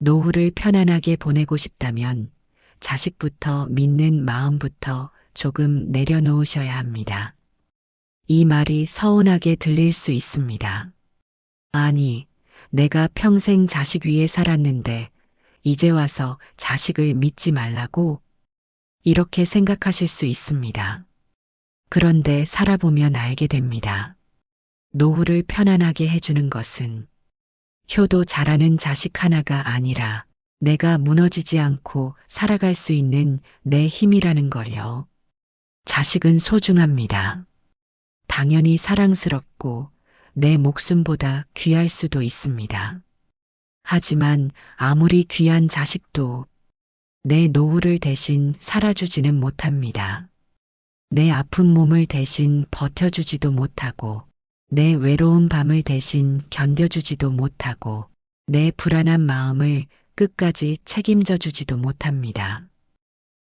노후를 편안하게 보내고 싶다면 자식부터 믿는 마음부터 조금 내려놓으셔야 합니다. 이 말이 서운하게 들릴 수 있습니다. 아니, 내가 평생 자식 위에 살았는데 이제 와서 자식을 믿지 말라고? 이렇게 생각하실 수 있습니다. 그런데 살아보면 알게 됩니다. 노후를 편안하게 해주는 것은 효도 잘하는 자식 하나가 아니라 내가 무너지지 않고 살아갈 수 있는 내 힘이라는 걸요. 자식은 소중합니다. 당연히 사랑스럽고 내 목숨보다 귀할 수도 있습니다. 하지만 아무리 귀한 자식도 내 노후를 대신 살아주지는 못합니다. 내 아픈 몸을 대신 버텨주지도 못하고 내 외로운 밤을 대신 견뎌주지도 못하고 내 불안한 마음을 끝까지 책임져 주지도 못합니다.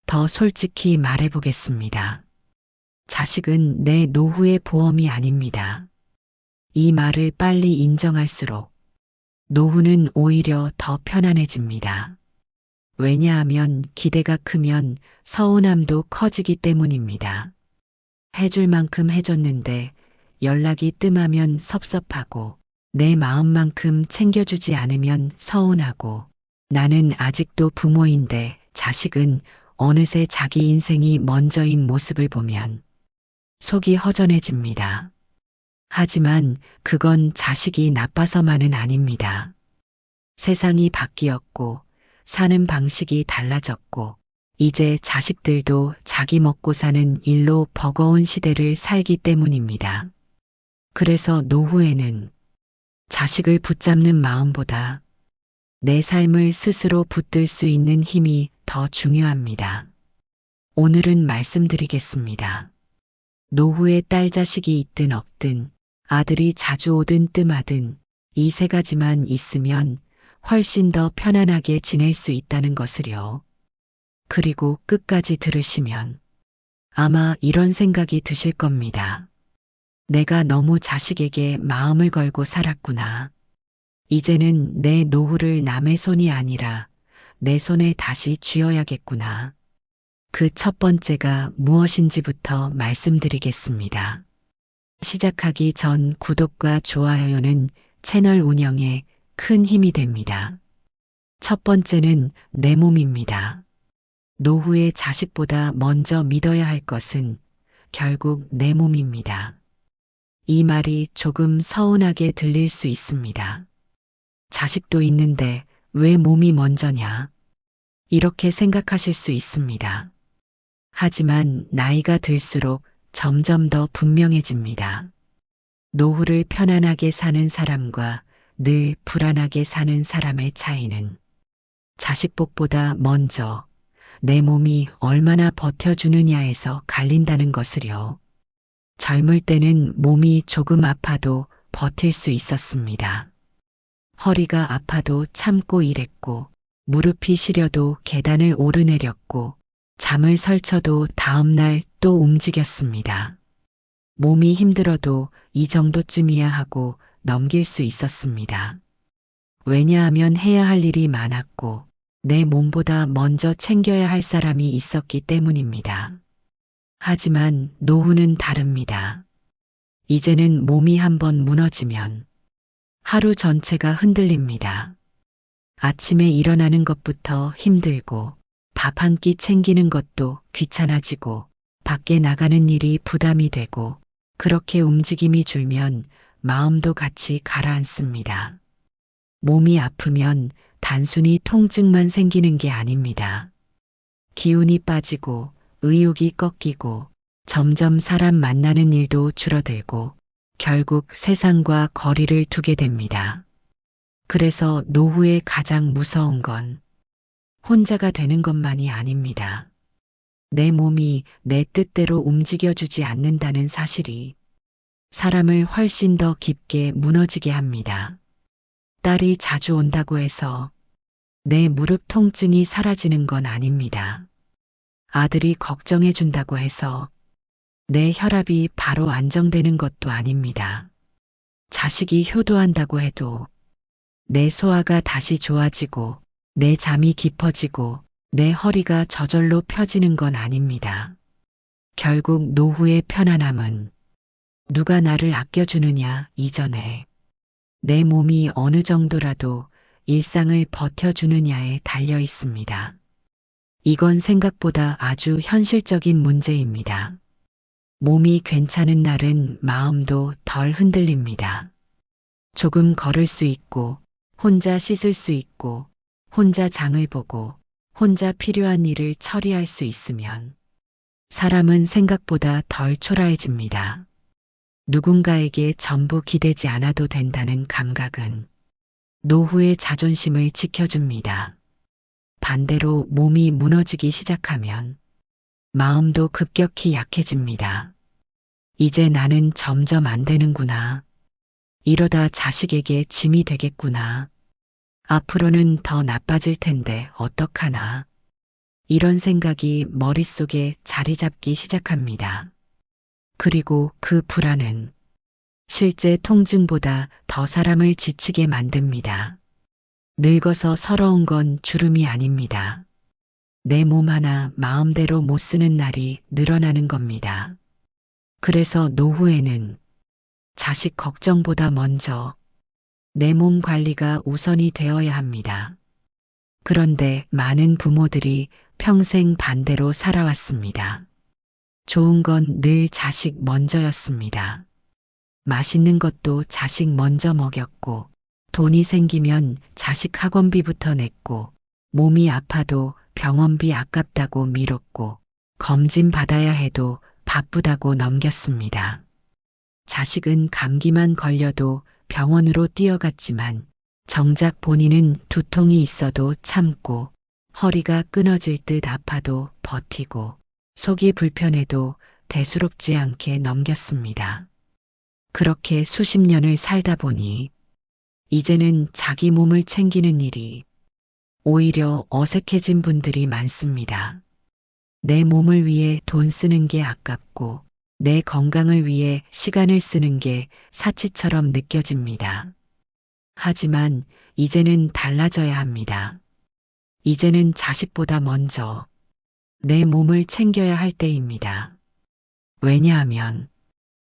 더 솔직히 말해보겠습니다. 자식은 내 노후의 보험이 아닙니다. 이 말을 빨리 인정할수록 노후는 오히려 더 편안해집니다. 왜냐하면 기대가 크면 서운함도 커지기 때문입니다. 해줄 만큼 해줬는데 연락이 뜸하면 섭섭하고 내 마음만큼 챙겨주지 않으면 서운하고 나는 아직도 부모인데 자식은 어느새 자기 인생이 먼저인 모습을 보면 속이 허전해집니다. 하지만 그건 자식이 나빠서만은 아닙니다. 세상이 바뀌었고 사는 방식이 달라졌고 이제 자식들도 자기 먹고 사는 일로 버거운 시대를 살기 때문입니다. 그래서 노후에는 자식을 붙잡는 마음보다 내 삶을 스스로 붙들 수 있는 힘이 더 중요합니다. 오늘은 말씀드리겠습니다. 노후에 딸 자식이 있든 없든 아들이 자주 오든 뜸하든 이 세 가지만 있으면 훨씬 더 편안하게 지낼 수 있다는 것을요. 그리고 끝까지 들으시면 아마 이런 생각이 드실 겁니다. 내가 너무 자식에게 마음을 걸고 살았구나. 이제는 내 노후를 남의 손이 아니라 내 손에 다시 쥐어야겠구나. 그 첫 번째가 무엇인지부터 말씀드리겠습니다. 시작하기 전 구독과 좋아요는 채널 운영에 큰 힘이 됩니다. 첫 번째는 내 몸입니다. 노후의 자식보다 먼저 믿어야 할 것은 결국 내 몸입니다. 이 말이 조금 서운하게 들릴 수 있습니다. 자식도 있는데 왜 몸이 먼저냐? 이렇게 생각하실 수 있습니다. 하지만 나이가 들수록 점점 더 분명해집니다. 노후를 편안하게 사는 사람과 늘 불안하게 사는 사람의 차이는 자식복보다 먼저 내 몸이 얼마나 버텨주느냐에서 갈린다는 것을요. 젊을 때는 몸이 조금 아파도 버틸 수 있었습니다. 허리가 아파도 참고 일했고 무릎이 시려도 계단을 오르내렸고 잠을 설쳐도 다음날 또 움직였습니다. 몸이 힘들어도 이 정도쯤이야 하고 넘길 수 있었습니다. 왜냐하면 해야 할 일이 많았고 내 몸보다 먼저 챙겨야 할 사람이 있었기 때문입니다. 하지만 노후는 다릅니다. 이제는 몸이 한번 무너지면 하루 전체가 흔들립니다. 아침에 일어나는 것부터 힘들고 밥 한 끼 챙기는 것도 귀찮아지고 밖에 나가는 일이 부담이 되고 그렇게 움직임이 줄면 마음도 같이 가라앉습니다. 몸이 아프면 단순히 통증만 생기는 게 아닙니다. 기운이 빠지고 의욕이 꺾이고 점점 사람 만나는 일도 줄어들고 결국 세상과 거리를 두게 됩니다. 그래서 노후의 가장 무서운 건 혼자가 되는 것만이 아닙니다. 내 몸이 내 뜻대로 움직여주지 않는다는 사실이 사람을 훨씬 더 깊게 무너지게 합니다. 딸이 자주 온다고 해서 내 무릎 통증이 사라지는 건 아닙니다. 아들이 걱정해 준다고 해서 내 혈압이 바로 안정되는 것도 아닙니다. 자식이 효도한다고 해도 내 소화가 다시 좋아지고 내 잠이 깊어지고 내 허리가 저절로 펴지는 건 아닙니다. 결국 노후의 편안함은 누가 나를 아껴주느냐 이전에 내 몸이 어느 정도라도 일상을 버텨주느냐에 달려 있습니다. 이건 생각보다 아주 현실적인 문제입니다. 몸이 괜찮은 날은 마음도 덜 흔들립니다. 조금 걸을 수 있고, 혼자 씻을 수 있고, 혼자 장을 보고, 혼자 필요한 일을 처리할 수 있으면 사람은 생각보다 덜 초라해집니다. 누군가에게 전부 기대지 않아도 된다는 감각은 노후의 자존심을 지켜줍니다. 반대로 몸이 무너지기 시작하면 마음도 급격히 약해집니다. 이제 나는 점점 안 되는구나. 이러다 자식에게 짐이 되겠구나. 앞으로는 더 나빠질 텐데 어떡하나. 이런 생각이 머릿속에 자리 잡기 시작합니다. 그리고 그 불안은 실제 통증보다 더 사람을 지치게 만듭니다. 늙어서 서러운 건 주름이 아닙니다. 내 몸 하나 마음대로 못 쓰는 날이 늘어나는 겁니다. 그래서 노후에는 자식 걱정보다 먼저 내 몸 관리가 우선이 되어야 합니다. 그런데 많은 부모들이 평생 반대로 살아왔습니다. 좋은 건 늘 자식 먼저였습니다. 맛있는 것도 자식 먼저 먹였고, 돈이 생기면 자식 학원비부터 냈고, 몸이 아파도 병원비 아깝다고 미뤘고, 검진 받아야 해도 바쁘다고 넘겼습니다. 자식은 감기만 걸려도 병원으로 뛰어갔지만, 정작 본인은 두통이 있어도 참고, 허리가 끊어질 듯 아파도 버티고, 속이 불편해도 대수롭지 않게 넘겼습니다. 그렇게 수십 년을 살다 보니 이제는 자기 몸을 챙기는 일이 오히려 어색해진 분들이 많습니다. 내 몸을 위해 돈 쓰는 게 아깝고 내 건강을 위해 시간을 쓰는 게 사치처럼 느껴집니다. 하지만 이제는 달라져야 합니다. 이제는 자식보다 먼저 내 몸을 챙겨야 할 때입니다. 왜냐하면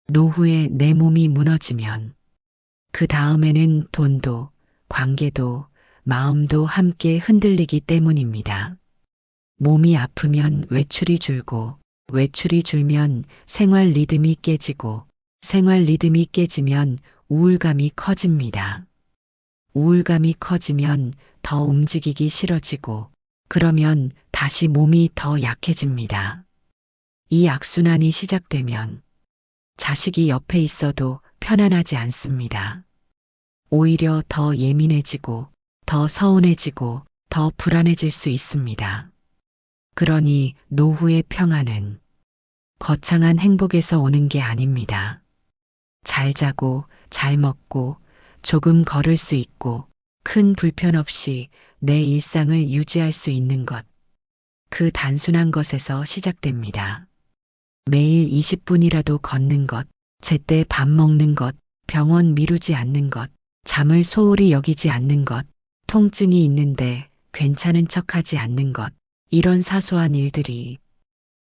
노후에 내 몸이 무너지면 그 다음에는 돈도, 관계도, 마음도 함께 흔들리기 때문입니다. 몸이 아프면 외출이 줄고, 외출이 줄면 생활 리듬이 깨지고, 생활 리듬이 깨지면 우울감이 커집니다. 우울감이 커지면 더 움직이기 싫어지고, 그러면 다시 몸이 더 약해집니다. 이 악순환이 시작되면 자식이 옆에 있어도 편안하지 않습니다. 오히려 더 예민해지고, 더 서운해지고, 더 불안해질 수 있습니다. 그러니 노후의 평안은 거창한 행복에서 오는 게 아닙니다. 잘 자고, 잘 먹고, 조금 걸을 수 있고, 큰 불편 없이 내 일상을 유지할 수 있는 것. 그 단순한 것에서 시작됩니다. 매일 20분이라도 걷는 것, 제때 밥 먹는 것, 병원 미루지 않는 것, 잠을 소홀히 여기지 않는 것, 통증이 있는데 괜찮은 척하지 않는 것, 이런 사소한 일들이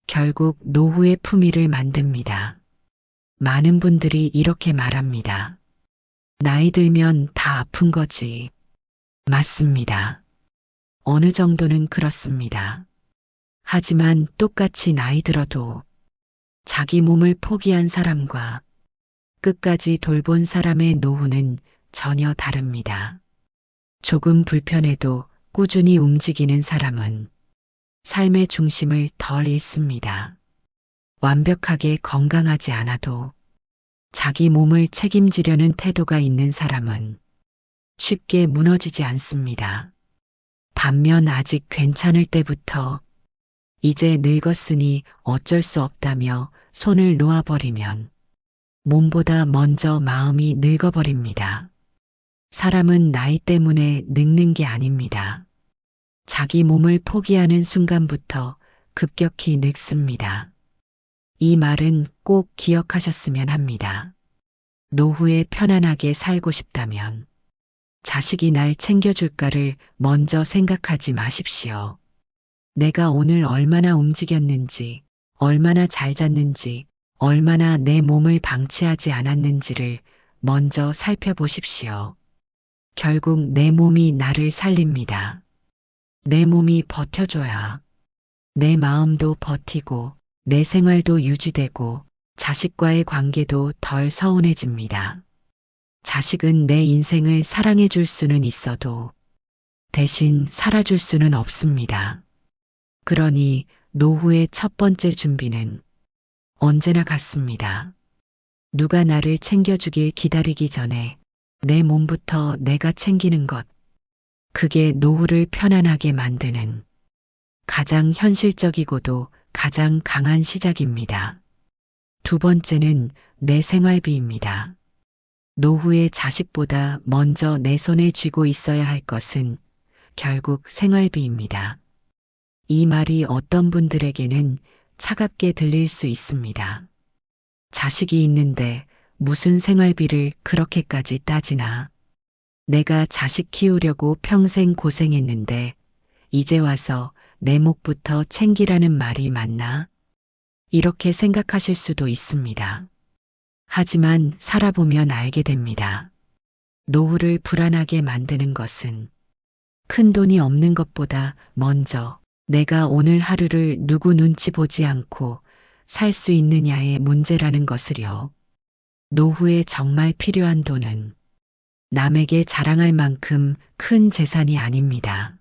결국 노후의 품위를 만듭니다. 많은 분들이 이렇게 말합니다. 나이 들면 다 아픈 거지. 맞습니다. 어느 정도는 그렇습니다. 하지만 똑같이 나이 들어도 자기 몸을 포기한 사람과 끝까지 돌본 사람의 노후는 전혀 다릅니다. 조금 불편해도 꾸준히 움직이는 사람은 삶의 중심을 덜 잃습니다. 완벽하게 건강하지 않아도 자기 몸을 책임지려는 태도가 있는 사람은 쉽게 무너지지 않습니다. 반면 아직 괜찮을 때부터 이제 늙었으니 어쩔 수 없다며 손을 놓아버리면 몸보다 먼저 마음이 늙어버립니다. 사람은 나이 때문에 늙는 게 아닙니다. 자기 몸을 포기하는 순간부터 급격히 늙습니다. 이 말은 꼭 기억하셨으면 합니다. 노후에 편안하게 살고 싶다면 자식이 날 챙겨줄까를 먼저 생각하지 마십시오. 내가 오늘 얼마나 움직였는지, 얼마나 잘 잤는지, 얼마나 내 몸을 방치하지 않았는지를 먼저 살펴보십시오. 결국 내 몸이 나를 살립니다. 내 몸이 버텨줘야 내 마음도 버티고 내 생활도 유지되고 자식과의 관계도 덜 서운해집니다. 자식은 내 인생을 사랑해 줄 수는 있어도 대신 살아줄 수는 없습니다. 그러니 노후의 첫 번째 준비는 언제나 같습니다. 누가 나를 챙겨주길 기다리기 전에 내 몸부터 내가 챙기는 것. 그게 노후를 편안하게 만드는 가장 현실적이고도 가장 강한 시작입니다. 두 번째는 내 생활비입니다. 노후의 자식보다 먼저 내 손에 쥐고 있어야 할 것은 결국 생활비입니다. 이 말이 어떤 분들에게는 차갑게 들릴 수 있습니다. 자식이 있는데 무슨 생활비를 그렇게까지 따지나. 내가 자식 키우려고 평생 고생했는데 이제 와서 내 몫부터 챙기라는 말이 맞나? 이렇게 생각하실 수도 있습니다. 하지만 살아보면 알게 됩니다. 노후를 불안하게 만드는 것은 큰 돈이 없는 것보다 먼저 내가 오늘 하루를 누구 눈치 보지 않고 살 수 있느냐의 문제라는 것을요. 노후에 정말 필요한 돈은 남에게 자랑할 만큼 큰 재산이 아닙니다.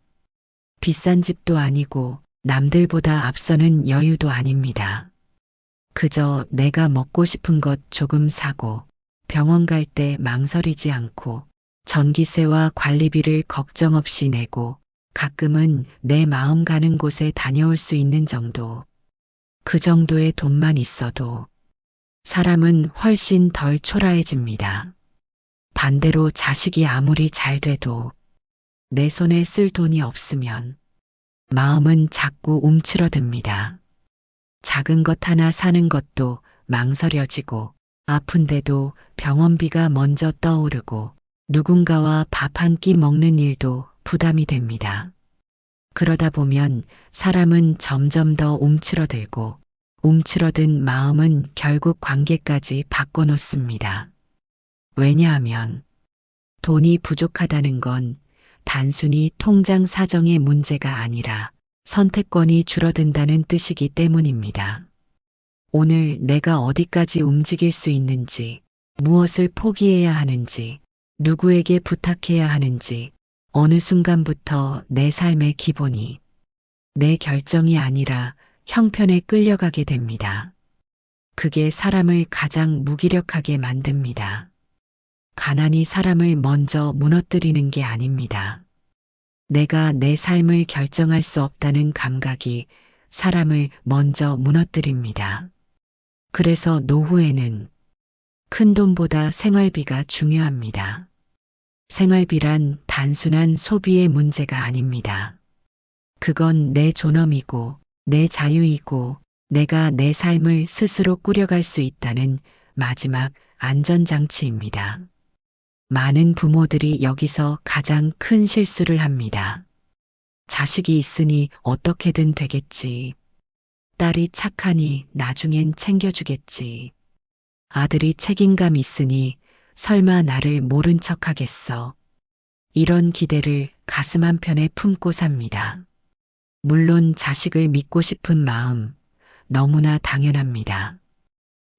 비싼 집도 아니고 남들보다 앞서는 여유도 아닙니다. 그저 내가 먹고 싶은 것 조금 사고 병원 갈 때 망설이지 않고 전기세와 관리비를 걱정 없이 내고 가끔은 내 마음 가는 곳에 다녀올 수 있는 정도. 그 정도의 돈만 있어도 사람은 훨씬 덜 초라해집니다. 반대로 자식이 아무리 잘 돼도 내 손에 쓸 돈이 없으면 마음은 자꾸 움츠러듭니다. 작은 것 하나 사는 것도 망설여지고 아픈데도 병원비가 먼저 떠오르고 누군가와 밥 한 끼 먹는 일도 부담이 됩니다. 그러다 보면 사람은 점점 더 움츠러들고 움츠러든 마음은 결국 관계까지 바꿔놓습니다. 왜냐하면 돈이 부족하다는 건 단순히 통장 사정의 문제가 아니라 선택권이 줄어든다는 뜻이기 때문입니다. 오늘 내가 어디까지 움직일 수 있는지, 무엇을 포기해야 하는지, 누구에게 부탁해야 하는지, 어느 순간부터 내 삶의 기본이 내 결정이 아니라 형편에 끌려가게 됩니다. 그게 사람을 가장 무기력하게 만듭니다. 가난이 사람을 먼저 무너뜨리는 게 아닙니다. 내가 내 삶을 결정할 수 없다는 감각이 사람을 먼저 무너뜨립니다. 그래서 노후에는 큰 돈보다 생활비가 중요합니다. 생활비란 단순한 소비의 문제가 아닙니다. 그건 내 존엄이고 내 자유이고 내가 내 삶을 스스로 꾸려갈 수 있다는 마지막 안전장치입니다. 많은 부모들이 여기서 가장 큰 실수를 합니다. 자식이 있으니 어떻게든 되겠지. 딸이 착하니 나중엔 챙겨주겠지. 아들이 책임감 있으니 설마 나를 모른 척 하겠어. 이런 기대를 가슴 한편에 품고 삽니다. 물론 자식을 믿고 싶은 마음 너무나 당연합니다.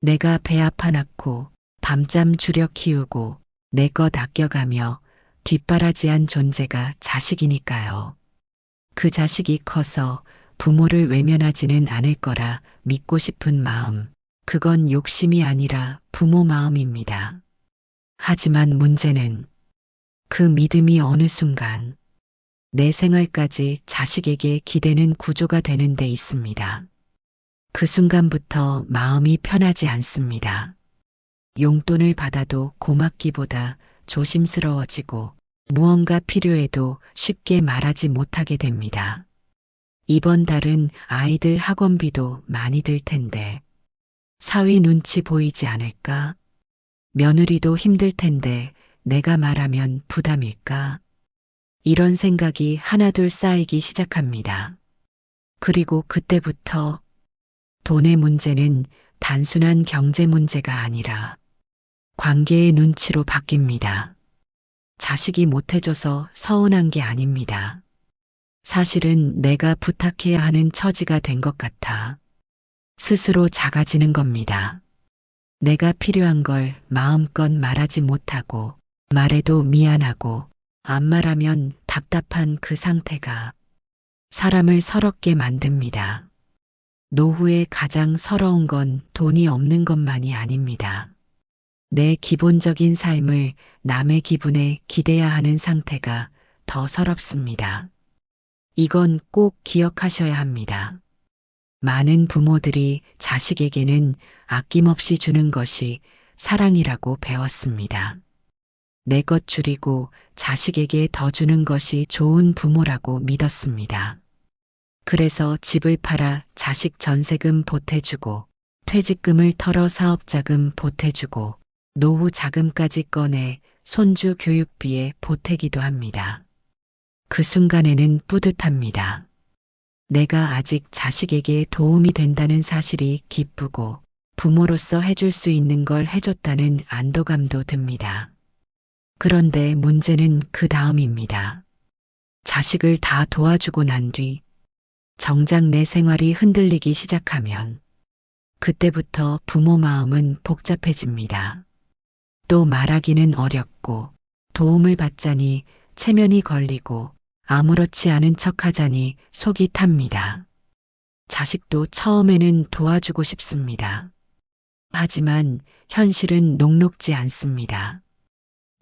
내가 배 아파 낳고 밤잠 줄여 키우고 내 것 아껴가며 뒷바라지한 존재가 자식이니까요. 그 자식이 커서 부모를 외면하지는 않을 거라 믿고 싶은 마음, 그건 욕심이 아니라 부모 마음입니다. 하지만 문제는 그 믿음이 어느 순간 내 생활까지 자식에게 기대는 구조가 되는 데 있습니다. 그 순간부터 마음이 편하지 않습니다. 용돈을 받아도 고맙기보다 조심스러워지고 무언가 필요해도 쉽게 말하지 못하게 됩니다. 이번 달은 아이들 학원비도 많이 들 텐데 사위 눈치 보이지 않을까? 며느리도 힘들 텐데 내가 말하면 부담일까? 이런 생각이 하나둘 쌓이기 시작합니다. 그리고 그때부터 돈의 문제는 단순한 경제 문제가 아니라 관계의 눈치로 바뀝니다. 자식이 못해줘서 서운한 게 아닙니다. 사실은 내가 부탁해야 하는 처지가 된 것 같아 스스로 작아지는 겁니다. 내가 필요한 걸 마음껏 말하지 못하고 말해도 미안하고 안 말하면 답답한 그 상태가 사람을 서럽게 만듭니다. 노후에 가장 서러운 건 돈이 없는 것만이 아닙니다. 내 기본적인 삶을 남의 기분에 기대야 하는 상태가 더 서럽습니다. 이건 꼭 기억하셔야 합니다. 많은 부모들이 자식에게는 아낌없이 주는 것이 사랑이라고 배웠습니다. 내 것 줄이고 자식에게 더 주는 것이 좋은 부모라고 믿었습니다. 그래서 집을 팔아 자식 전세금 보태주고 퇴직금을 털어 사업자금 보태주고 노후 자금까지 꺼내 손주 교육비에 보태기도 합니다. 그 순간에는 뿌듯합니다. 내가 아직 자식에게 도움이 된다는 사실이 기쁘고 부모로서 해줄 수 있는 걸 해줬다는 안도감도 듭니다. 그런데 문제는 그 다음입니다. 자식을 다 도와주고 난 뒤 정작 내 생활이 흔들리기 시작하면 그때부터 부모 마음은 복잡해집니다. 또 말하기는 어렵고 도움을 받자니 체면이 걸리고 아무렇지 않은 척하자니 속이 탑니다. 자식도 처음에는 도와주고 싶습니다. 하지만 현실은 녹록지 않습니다.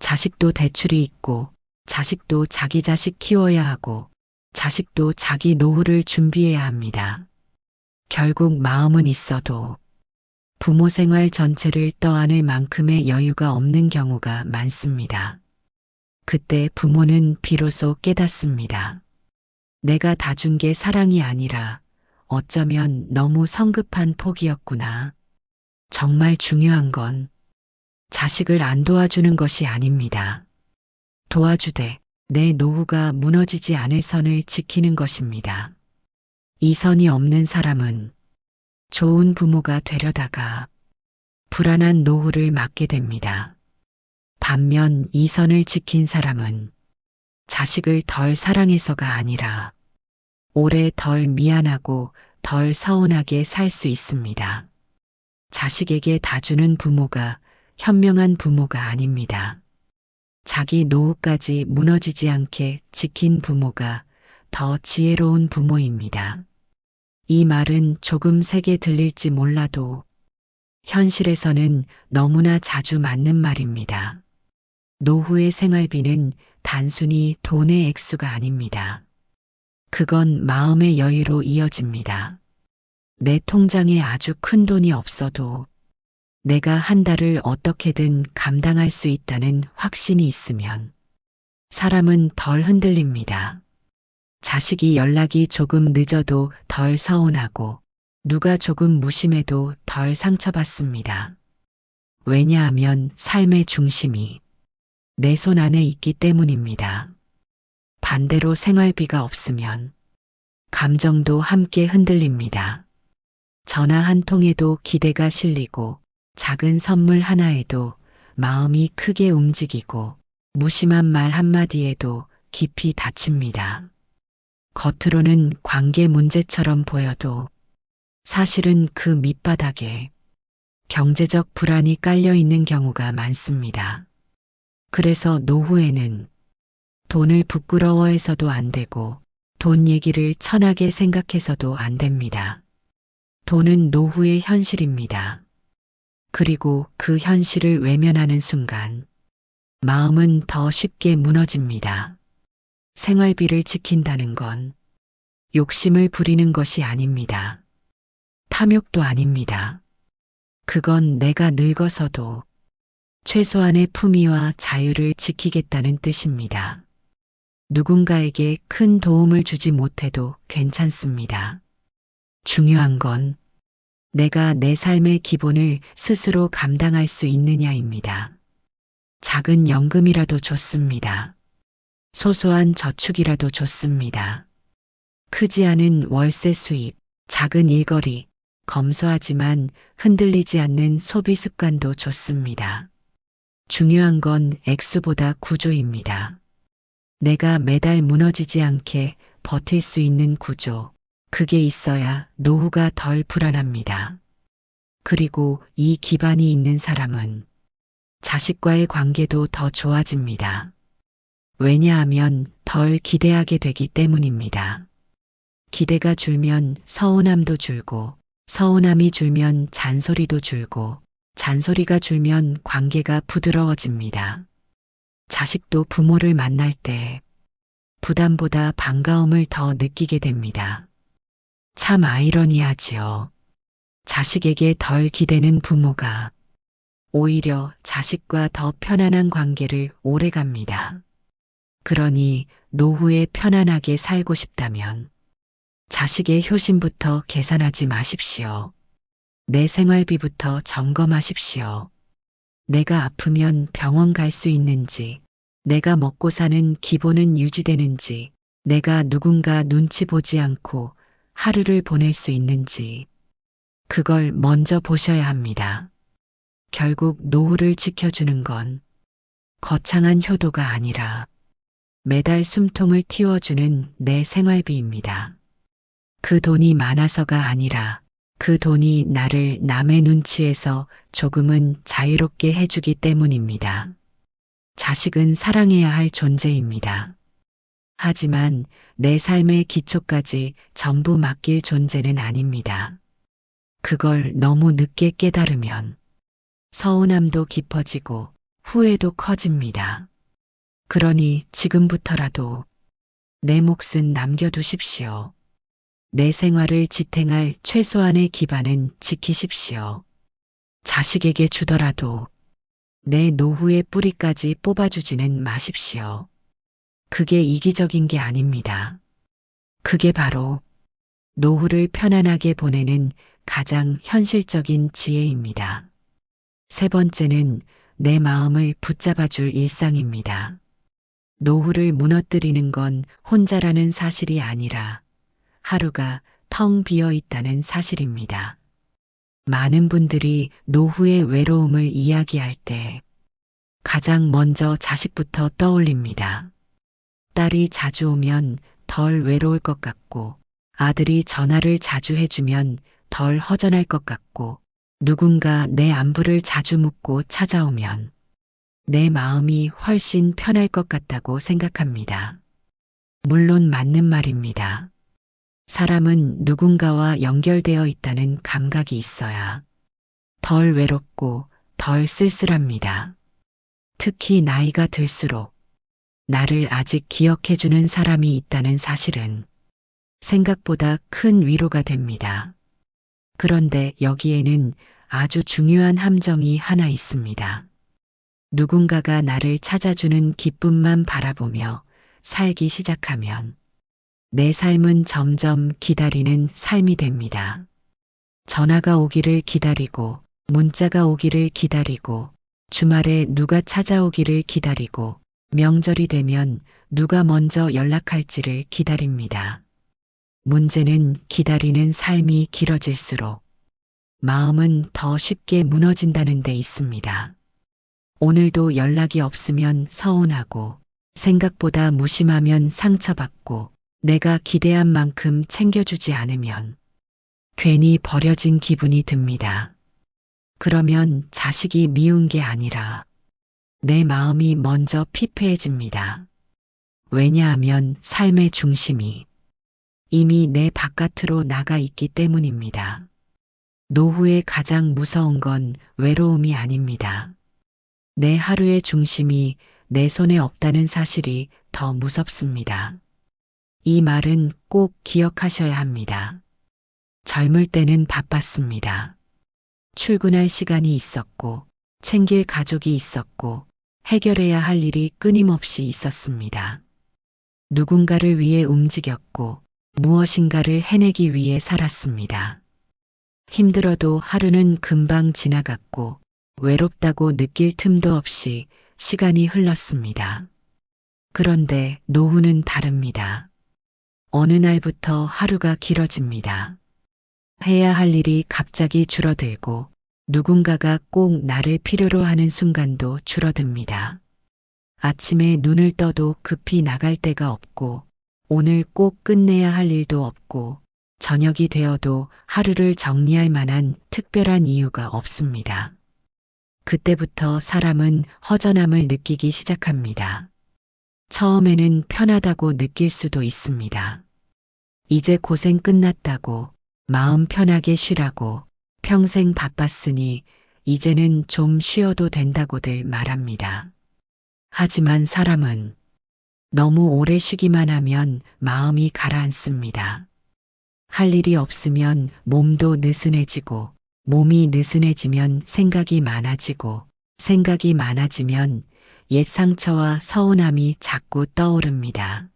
자식도 대출이 있고 자식도 자기 자식 키워야 하고 자식도 자기 노후를 준비해야 합니다. 결국 마음은 있어도 부모 생활 전체를 떠안을 만큼의 여유가 없는 경우가 많습니다. 그때 부모는 비로소 깨닫습니다. 내가 다 준 게 사랑이 아니라 어쩌면 너무 성급한 포기였구나. 정말 중요한 건 자식을 안 도와주는 것이 아닙니다. 도와주되 내 노후가 무너지지 않을 선을 지키는 것입니다. 이 선이 없는 사람은 좋은 부모가 되려다가 불안한 노후를 맞게 됩니다. 반면 이 선을 지킨 사람은 자식을 덜 사랑해서가 아니라 오래 덜 미안하고 덜 서운하게 살 수 있습니다. 자식에게 다 주는 부모가 현명한 부모가 아닙니다. 자기 노후까지 무너지지 않게 지킨 부모가 더 지혜로운 부모입니다. 이 말은 조금 세게 들릴지 몰라도 현실에서는 너무나 자주 맞는 말입니다. 노후의 생활비는 단순히 돈의 액수가 아닙니다. 그건 마음의 여유로 이어집니다. 내 통장에 아주 큰 돈이 없어도 내가 한 달을 어떻게든 감당할 수 있다는 확신이 있으면 사람은 덜 흔들립니다. 자식이 연락이 조금 늦어도 덜 서운하고 누가 조금 무심해도 덜 상처받습니다. 왜냐하면 삶의 중심이 내 손 안에 있기 때문입니다. 반대로 생활비가 없으면 감정도 함께 흔들립니다. 전화 한 통에도 기대가 실리고 작은 선물 하나에도 마음이 크게 움직이고 무심한 말 한마디에도 깊이 다칩니다. 겉으로는 관계 문제처럼 보여도 사실은 그 밑바닥에 경제적 불안이 깔려 있는 경우가 많습니다. 그래서 노후에는 돈을 부끄러워해서도 안 되고 돈 얘기를 천하게 생각해서도 안 됩니다. 돈은 노후의 현실입니다. 그리고 그 현실을 외면하는 순간 마음은 더 쉽게 무너집니다. 생활비를 지킨다는 건 욕심을 부리는 것이 아닙니다. 탐욕도 아닙니다. 그건 내가 늙어서도 최소한의 품위와 자유를 지키겠다는 뜻입니다. 누군가에게 큰 도움을 주지 못해도 괜찮습니다. 중요한 건 내가 내 삶의 기본을 스스로 감당할 수 있느냐입니다. 작은 연금이라도 좋습니다. 소소한 저축이라도 좋습니다. 크지 않은 월세 수입, 작은 일거리, 검소하지만 흔들리지 않는 소비 습관도 좋습니다. 중요한 건 액수보다 구조입니다. 내가 매달 무너지지 않게 버틸 수 있는 구조, 그게 있어야 노후가 덜 불안합니다. 그리고 이 기반이 있는 사람은 자식과의 관계도 더 좋아집니다. 왜냐하면 덜 기대하게 되기 때문입니다. 기대가 줄면 서운함도 줄고, 서운함이 줄면 잔소리도 줄고, 잔소리가 줄면 관계가 부드러워집니다. 자식도 부모를 만날 때 부담보다 반가움을 더 느끼게 됩니다. 참 아이러니하지요. 자식에게 덜 기대는 부모가 오히려 자식과 더 편안한 관계를 오래 갑니다. 그러니 노후에 편안하게 살고 싶다면 자식의 효심부터 계산하지 마십시오. 내 생활비부터 점검하십시오. 내가 아프면 병원 갈 수 있는지, 내가 먹고 사는 기본은 유지되는지, 내가 누군가 눈치 보지 않고 하루를 보낼 수 있는지, 그걸 먼저 보셔야 합니다. 결국 노후를 지켜주는 건 거창한 효도가 아니라 매달 숨통을 틔워주는 내 생활비입니다. 그 돈이 많아서가 아니라 그 돈이 나를 남의 눈치에서 조금은 자유롭게 해주기 때문입니다. 자식은 사랑해야 할 존재입니다. 하지만 내 삶의 기초까지 전부 맡길 존재는 아닙니다. 그걸 너무 늦게 깨달으면 서운함도 깊어지고 후회도 커집니다. 그러니 지금부터라도 내 몫은 남겨두십시오. 내 생활을 지탱할 최소한의 기반은 지키십시오. 자식에게 주더라도 내 노후의 뿌리까지 뽑아주지는 마십시오. 그게 이기적인 게 아닙니다. 그게 바로 노후를 편안하게 보내는 가장 현실적인 지혜입니다. 세 번째는 내 마음을 붙잡아줄 일상입니다. 노후를 무너뜨리는 건 혼자라는 사실이 아니라 하루가 텅 비어 있다는 사실입니다. 많은 분들이 노후의 외로움을 이야기할 때 가장 먼저 자식부터 떠올립니다. 딸이 자주 오면 덜 외로울 것 같고, 아들이 전화를 자주 해주면 덜 허전할 것 같고, 누군가 내 안부를 자주 묻고 찾아오면 내 마음이 훨씬 편할 것 같다고 생각합니다. 물론 맞는 말입니다. 사람은 누군가와 연결되어 있다는 감각이 있어야 덜 외롭고 덜 쓸쓸합니다. 특히 나이가 들수록 나를 아직 기억해주는 사람이 있다는 사실은 생각보다 큰 위로가 됩니다. 그런데 여기에는 아주 중요한 함정이 하나 있습니다. 누군가가 나를 찾아주는 기쁨만 바라보며 살기 시작하면 내 삶은 점점 기다리는 삶이 됩니다. 전화가 오기를 기다리고, 문자가 오기를 기다리고, 주말에 누가 찾아오기를 기다리고, 명절이 되면 누가 먼저 연락할지를 기다립니다. 문제는 기다리는 삶이 길어질수록 마음은 더 쉽게 무너진다는 데 있습니다. 오늘도 연락이 없으면 서운하고, 생각보다 무심하면 상처받고, 내가 기대한 만큼 챙겨주지 않으면 괜히 버려진 기분이 듭니다. 그러면 자식이 미운 게 아니라 내 마음이 먼저 피폐해집니다. 왜냐하면 삶의 중심이 이미 내 바깥으로 나가 있기 때문입니다. 노후에 가장 무서운 건 외로움이 아닙니다. 내 하루의 중심이 내 손에 없다는 사실이 더 무섭습니다. 이 말은 꼭 기억하셔야 합니다. 젊을 때는 바빴습니다. 출근할 시간이 있었고, 챙길 가족이 있었고, 해결해야 할 일이 끊임없이 있었습니다. 누군가를 위해 움직였고, 무엇인가를 해내기 위해 살았습니다. 힘들어도 하루는 금방 지나갔고, 외롭다고 느낄 틈도 없이 시간이 흘렀습니다. 그런데 노후는 다릅니다. 어느 날부터 하루가 길어집니다. 해야 할 일이 갑자기 줄어들고 누군가가 꼭 나를 필요로 하는 순간도 줄어듭니다. 아침에 눈을 떠도 급히 나갈 데가 없고 오늘 꼭 끝내야 할 일도 없고 저녁이 되어도 하루를 정리할 만한 특별한 이유가 없습니다. 그때부터 사람은 허전함을 느끼기 시작합니다. 처음에는 편하다고 느낄 수도 있습니다. 이제 고생 끝났다고, 마음 편하게 쉬라고, 평생 바빴으니 이제는 좀 쉬어도 된다고들 말합니다. 하지만 사람은 너무 오래 쉬기만 하면 마음이 가라앉습니다. 할 일이 없으면 몸도 느슨해지고, 몸이 느슨해지면 생각이 많아지고, 생각이 많아지면 옛 상처와 서운함이 자꾸 떠오릅니다.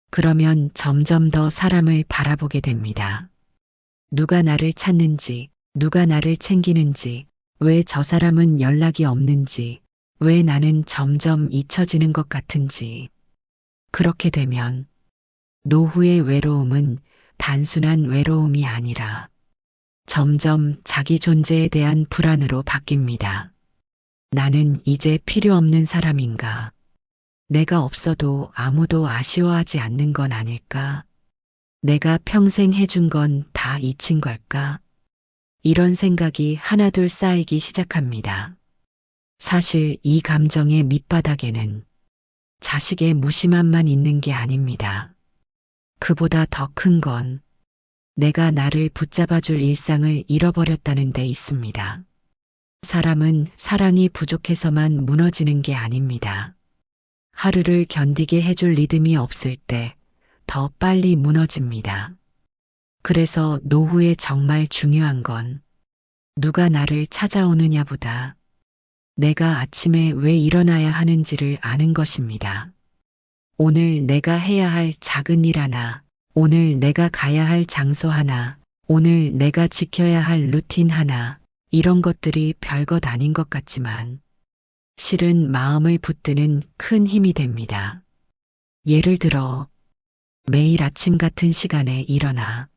그러면 점점 더 사람을 바라보게 됩니다. 누가 나를 찾는지, 누가 나를 챙기는지, 왜 저 사람은 연락이 없는지, 왜 나는 점점 잊혀지는 것 같은지. 그렇게 되면 노후의 외로움은 단순한 외로움이 아니라 점점 자기 존재에 대한 불안으로 바뀝니다. 나는 이제 필요 없는 사람인가? 내가 없어도 아무도 아쉬워하지 않는 건 아닐까? 내가 평생 해준 건 다 잊힌 걸까? 이런 생각이 하나둘 쌓이기 시작합니다. 사실 이 감정의 밑바닥에는 자식의 무심함만 있는 게 아닙니다. 그보다 더 큰 건 내가 나를 붙잡아줄 일상을 잃어버렸다는 데 있습니다. 사람은 사랑이 부족해서만 무너지는 게 아닙니다. 하루를 견디게 해줄 리듬이 없을 때 더 빨리 무너집니다. 그래서 노후에 정말 중요한 건 누가 나를 찾아오느냐보다 내가 아침에 왜 일어나야 하는지를 아는 것입니다. 오늘 내가 해야 할 작은 일 하나, 오늘 내가 가야 할 장소 하나, 오늘 내가 지켜야 할 루틴 하나, 이런 것들이 별것 아닌 것 같지만 실은 마음을 붙드는 큰 힘이 됩니다. 예를 들어 매일 아침 같은 시간에 일어나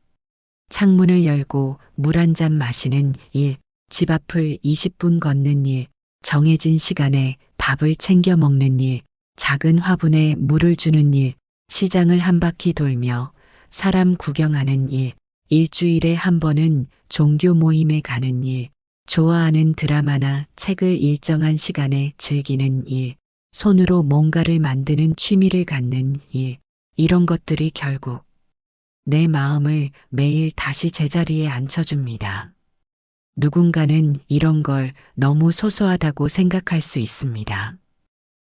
창문을 열고 물 한 잔 마시는 일, 집 앞을 20분 걷는 일, 정해진 시간에 밥을 챙겨 먹는 일, 작은 화분에 물을 주는 일, 시장을 한 바퀴 돌며 사람 구경하는 일, 일주일에 한 번은 종교 모임에 가는 일, 좋아하는 드라마나 책을 일정한 시간에 즐기는 일, 손으로 뭔가를 만드는 취미를 갖는 일, 이런 것들이 결국 내 마음을 매일 다시 제자리에 앉혀줍니다. 누군가는 이런 걸 너무 소소하다고 생각할 수 있습니다.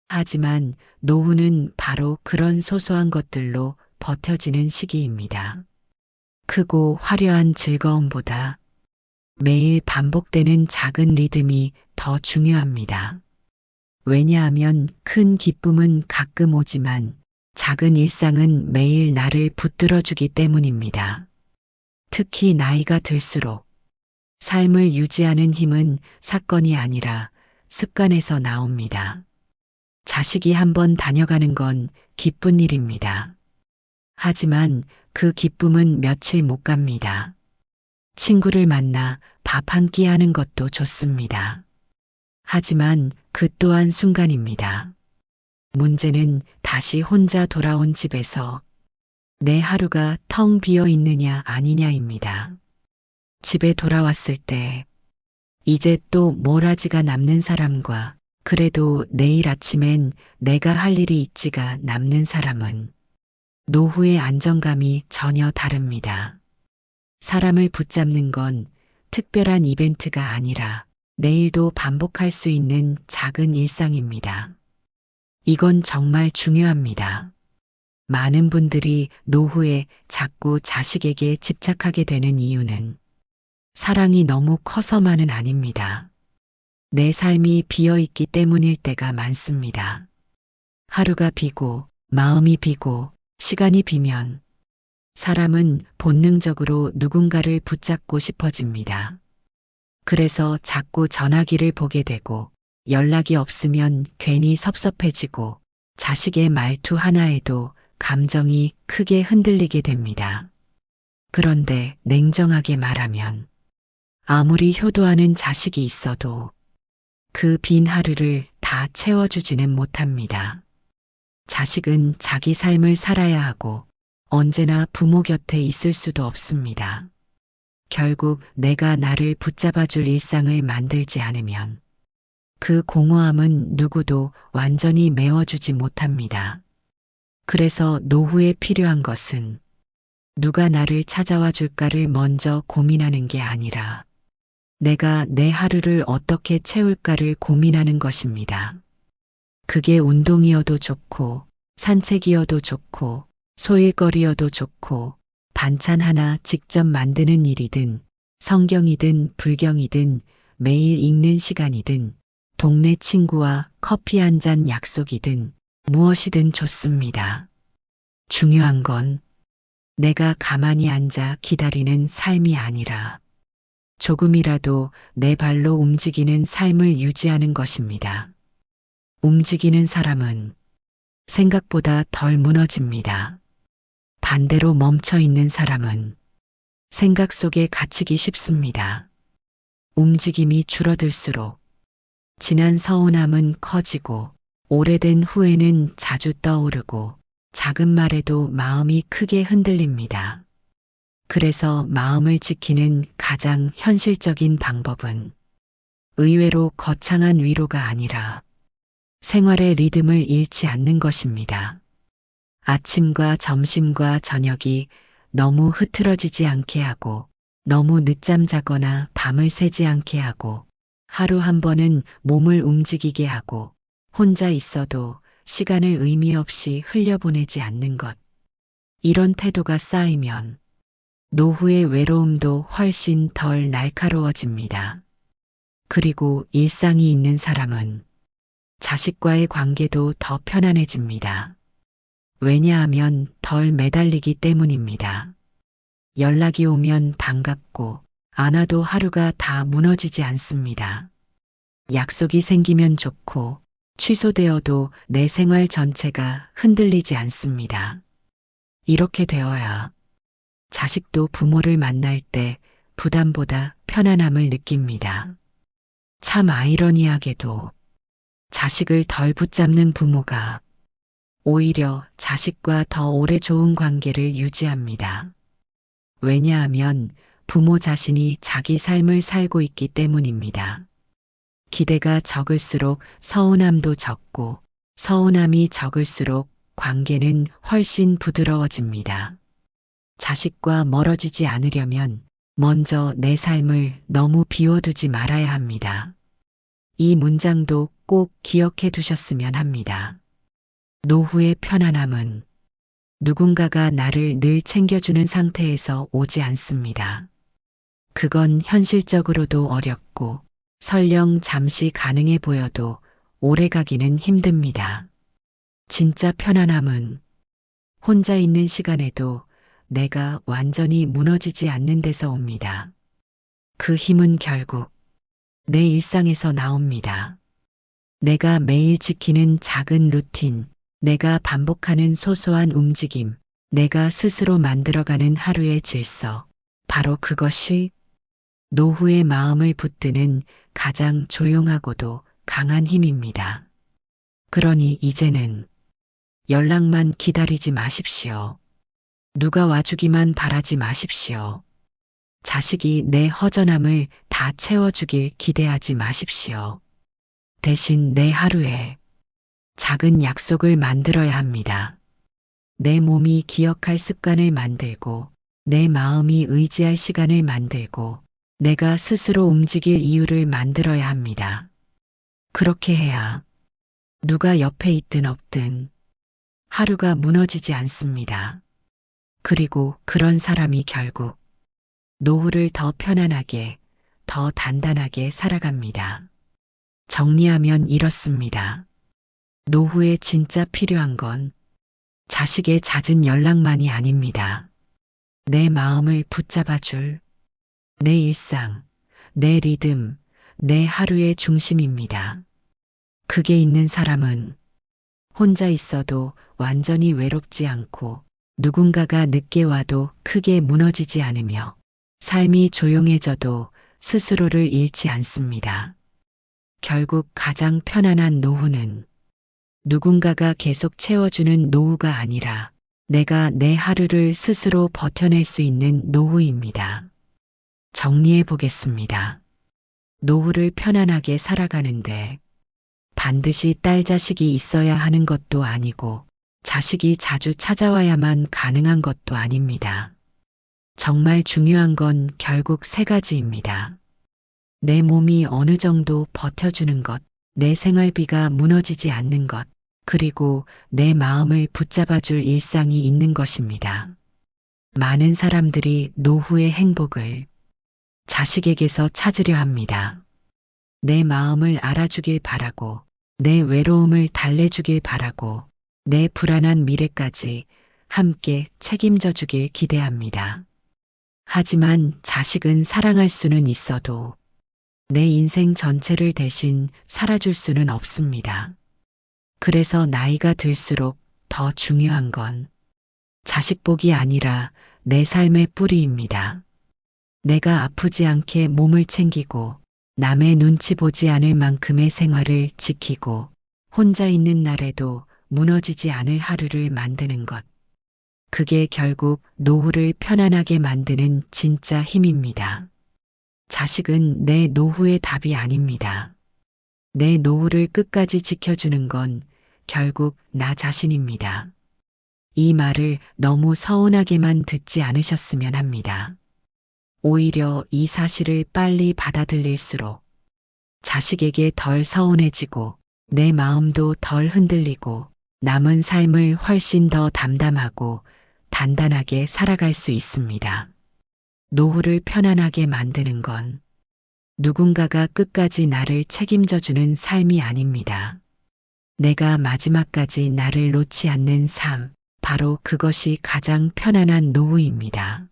하지만 노후는 바로 그런 소소한 것들로 버텨지는 시기입니다. 크고 화려한 즐거움보다 매일 반복되는 작은 리듬이 더 중요합니다. 왜냐하면 큰 기쁨은 가끔 오지만 작은 일상은 매일 나를 붙들어주기 때문입니다. 특히 나이가 들수록 삶을 유지하는 힘은 사건이 아니라 습관에서 나옵니다. 자식이 한번 다녀가는 건 기쁜 일입니다. 하지만 그 기쁨은 며칠 못 갑니다. 친구를 만나 밥 한 끼 하는 것도 좋습니다. 하지만 그 또한 순간입니다. 문제는 다시 혼자 돌아온 집에서 내 하루가 텅 비어 있느냐 아니냐입니다. 집에 돌아왔을 때 이제 또 모라지가 남는 사람과 그래도 내일 아침엔 내가 할 일이 있지가 남는 사람은 노후의 안정감이 전혀 다릅니다. 사람을 붙잡는 건 특별한 이벤트가 아니라 내일도 반복할 수 있는 작은 일상입니다. 이건 정말 중요합니다. 많은 분들이 노후에 자꾸 자식에게 집착하게 되는 이유는 사랑이 너무 커서만은 아닙니다. 내 삶이 비어있기 때문일 때가 많습니다. 하루가 비고 마음이 비고 시간이 비면 사람은 본능적으로 누군가를 붙잡고 싶어집니다. 그래서 자꾸 전화기를 보게 되고 연락이 없으면 괜히 섭섭해지고 자식의 말투 하나에도 감정이 크게 흔들리게 됩니다. 그런데 냉정하게 말하면 아무리 효도하는 자식이 있어도 그 빈 하루를 다 채워주지는 못합니다. 자식은 자기 삶을 살아야 하고 언제나 부모 곁에 있을 수도 없습니다. 결국 내가 나를 붙잡아줄 일상을 만들지 않으면 그 공허함은 누구도 완전히 메워주지 못합니다. 그래서 노후에 필요한 것은 누가 나를 찾아와 줄까를 먼저 고민하는 게 아니라 내가 내 하루를 어떻게 채울까를 고민하는 것입니다. 그게 운동이어도 좋고 산책이어도 좋고 소일거리여도 좋고 반찬 하나 직접 만드는 일이든 성경이든 불경이든 매일 읽는 시간이든 동네 친구와 커피 한 잔 약속이든 무엇이든 좋습니다. 중요한 건 내가 가만히 앉아 기다리는 삶이 아니라 조금이라도 내 발로 움직이는 삶을 유지하는 것입니다. 움직이는 사람은 생각보다 덜 무너집니다. 반대로 멈춰 있는 사람은 생각 속에 갇히기 쉽습니다. 움직임이 줄어들수록 지난 서운함은 커지고 오래된 후회는 자주 떠오르고 작은 말에도 마음이 크게 흔들립니다. 그래서 마음을 지키는 가장 현실적인 방법은 의외로 거창한 위로가 아니라 생활의 리듬을 잃지 않는 것입니다. 아침과 점심과 저녁이 너무 흐트러지지 않게 하고 너무 늦잠 자거나 밤을 새지 않게 하고 하루 한 번은 몸을 움직이게 하고 혼자 있어도 시간을 의미 없이 흘려보내지 않는 것. 이런 태도가 쌓이면 노후의 외로움도 훨씬 덜 날카로워집니다. 그리고 일상이 있는 사람은 자식과의 관계도 더 편안해집니다. 왜냐하면 덜 매달리기 때문입니다. 연락이 오면 반갑고 안 와도 하루가 다 무너지지 않습니다. 약속이 생기면 좋고 취소되어도 내 생활 전체가 흔들리지 않습니다. 이렇게 되어야 자식도 부모를 만날 때 부담보다 편안함을 느낍니다. 참 아이러니하게도 자식을 덜 붙잡는 부모가 오히려 자식과 더 오래 좋은 관계를 유지합니다. 왜냐하면 부모 자신이 자기 삶을 살고 있기 때문입니다. 기대가 적을수록 서운함도 적고 서운함이 적을수록 관계는 훨씬 부드러워집니다. 자식과 멀어지지 않으려면 먼저 내 삶을 너무 비워두지 말아야 합니다. 이 문장도 꼭 기억해 두셨으면 합니다. 노후의 편안함은 누군가가 나를 늘 챙겨주는 상태에서 오지 않습니다. 그건 현실적으로도 어렵고 설령 잠시 가능해 보여도 오래 가기는 힘듭니다. 진짜 편안함은 혼자 있는 시간에도 내가 완전히 무너지지 않는 데서 옵니다. 그 힘은 결국 내 일상에서 나옵니다. 내가 매일 지키는 작은 루틴, 내가 반복하는 소소한 움직임, 내가 스스로 만들어가는 하루의 질서, 바로 그것이 노후의 마음을 붙드는 가장 조용하고도 강한 힘입니다. 그러니 이제는 연락만 기다리지 마십시오. 누가 와주기만 바라지 마십시오. 자식이 내 허전함을 다 채워주길 기대하지 마십시오. 대신 내 하루에 작은 약속을 만들어야 합니다. 내 몸이 기억할 습관을 만들고 내 마음이 의지할 시간을 만들고 내가 스스로 움직일 이유를 만들어야 합니다. 그렇게 해야 누가 옆에 있든 없든 하루가 무너지지 않습니다. 그리고 그런 사람이 결국 노후를 더 편안하게, 더 단단하게 살아갑니다. 정리하면 이렇습니다. 노후에 진짜 필요한 건 자식의 잦은 연락만이 아닙니다. 내 마음을 붙잡아줄 내 일상, 내 리듬, 내 하루의 중심입니다. 그게 있는 사람은 혼자 있어도 완전히 외롭지 않고 누군가가 늦게 와도 크게 무너지지 않으며 삶이 조용해져도 스스로를 잃지 않습니다. 결국 가장 편안한 노후는 누군가가 계속 채워주는 노후가 아니라 내가 내 하루를 스스로 버텨낼 수 있는 노후입니다. 정리해 보겠습니다. 노후를 편안하게 살아가는데 반드시 딸 자식이 있어야 하는 것도 아니고 자식이 자주 찾아와야만 가능한 것도 아닙니다. 정말 중요한 건 결국 세 가지입니다. 내 몸이 어느 정도 버텨주는 것, 내 생활비가 무너지지 않는 것, 그리고 내 마음을 붙잡아줄 일상이 있는 것입니다. 많은 사람들이 노후의 행복을 자식에게서 찾으려 합니다. 내 마음을 알아주길 바라고, 내 외로움을 달래주길 바라고, 내 불안한 미래까지 함께 책임져 주길 기대합니다. 하지만 자식은 사랑할 수는 있어도 내 인생 전체를 대신 살아줄 수는 없습니다. 그래서 나이가 들수록 더 중요한 건 자식복이 아니라 내 삶의 뿌리입니다. 내가 아프지 않게 몸을 챙기고 남의 눈치 보지 않을 만큼의 생활을 지키고 혼자 있는 날에도 무너지지 않을 하루를 만드는 것. 그게 결국 노후를 편안하게 만드는 진짜 힘입니다. 자식은 내 노후의 답이 아닙니다. 내 노후를 끝까지 지켜주는 건 결국 나 자신입니다. 이 말을 너무 서운하게만 듣지 않으셨으면 합니다. 오히려 이 사실을 빨리 받아들일수록 자식에게 덜 서운해지고 내 마음도 덜 흔들리고 남은 삶을 훨씬 더 담담하고 단단하게 살아갈 수 있습니다. 노후를 편안하게 만드는 건 누군가가 끝까지 나를 책임져주는 삶이 아닙니다. 내가 마지막까지 나를 놓지 않는 삶, 바로 그것이 가장 편안한 노후입니다.